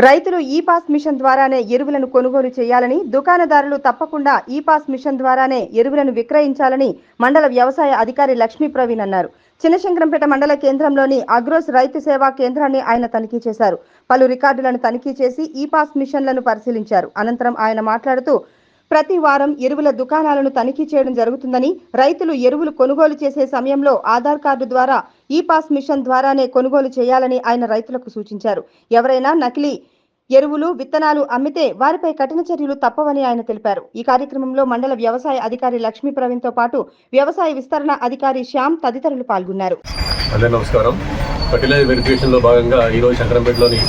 రైతులు ఈ pass machine ద్వారానే ఎరువులను కొనుగోలు చేయాలని, దుకాణదారులు తప్పకుండా ఈ పాస్ మిషన్ ద్వారానే ఎరువులను విక్రయించాలని మండల వ్యవసాయ అధికారి లక్ష్మీ ప్రవీణ్ అన్నారు. చిన్నశంకరంపేట మండల కేంద్రంలోని అగ్రోస్ రైతు సేవా కేంద్రాన్ని ఆయన తనిఖీ చేశారు. పలు రికార్డులను తనిఖీ చేసి ఈ పాస్ మిషన్లను పరిశీలించారు. అనంతరం ఆయన మాట్లాడుతూ ప్రతి వారం ఎరువుల దుకాణాలను తనిఖీ చేయడం జరుగుతుందని, రైతులు ఎరువులు కొనుగోలు చేసే సమయంలో ఆధార్ కార్డు ద్వారా ఈ పాస్ మిషన్ ద్వారానే కొనుగోలు చేయాలని ఆయన రైతులకు సూచించారు. ఎవరైనా నకిలీ ఎరువులు, విత్తనాలు అమ్మితే వారిపై కఠిన చర్యలు తప్పవని ఆయన తెలిపారు. ఈ కార్యక్రమంలో మండల వ్యవసాయ అధికారి లక్ష్మీ ప్రవీణ్ తో పాటు వ్యవసాయ విస్తరణ అధికారి శ్యామ్ తదితరులు పాల్గొన్నారు. నమస్కారం. ఫర్టిలైజర్ వెరిఫికేషన్ లో భాగంగా ఈరోజు శంకరంపేటలోని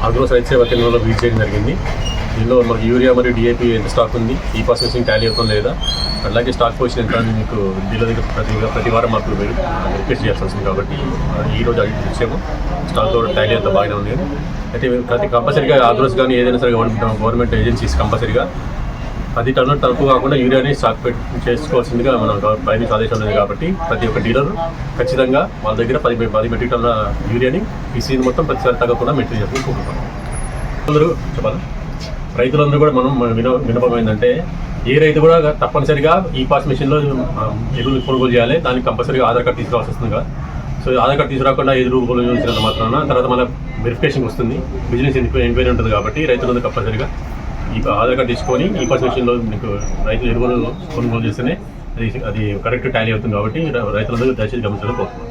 అగ్రోస్ రైతు సేవా కేంద్రంలో విజిట్ చేయడం జరిగింది. దీనిలో మనకి యూరియా మరియు డిఏపి ఎంత స్టాక్ ఉంది, ఈ పాస్ మిషన్ టాలీ అవుతుంది లేదా, అలాగే స్టాక్ పొజిషన్ ఎంత అని మీకు డీలర్ దగ్గర ప్రతి వారం మాకు రిక్వెస్ట్ చేయాల్సి వస్తుంది. కాబట్టి ఈరోజు విషయము స్టాక్ టాలీ అంతా బాగానే ఉంది. అయితే ప్రతి కంపల్సరీగా అగ్రోస్ కానీ ఏదైనా సరే గవర్నమెంట్ ఏజెన్సీస్ కంపల్సరీగా 10 టన్నులు తక్కువ కాకుండా యూరియాని స్టాక్ చేసుకోవాల్సిందిగా మన పైన ఆదేశం ఉంది. కాబట్టి ప్రతి ఒక్క డీలర్ ఖచ్చితంగా వాళ్ళ దగ్గర 10 మెట్రిక్ టన్నుల యూరియాని ఈ సీజన్ మొత్తం ప్రతిసారి తగ్గకుండా మెయింటైన్ చేసుకుంటున్నాం. అందరూ చెప్పాలి, రైతులందరూ కూడా మనం వినపం ఏంటంటే, ఏ రైతు కూడా తప్పనిసరిగా ఈ పాస్ మిషన్లో ఎరువులు కొనుగోలు చేయాలి. దానికి కంపల్సరీగా ఆధార్ కార్డు తీసుకురావాల్సి వస్తుంది. సో ఆధార్ కార్డు తీసుకురాకుండా ఎరువులు కొనుగోలు చేసినంత మాత్రాన తర్వాత మన వెరిఫికేషన్ వస్తుంది, బిజినెస్ ఎంక్వైరీ ఉంటుంది. కాబట్టి రైతులందరూ కంపల్సరీగా ఈ ఆధార్ కార్డు తీసుకొని ఈ పాస్ మిషన్లో మీకు రైతులు ఎరువులు కొనుగోలు చేస్తేనే అది కరెక్ట్ టాలీ అవుతుంది. కాబట్టి రైతులందరూ దయచేసి గమనించాలని కోరుతున్నాను.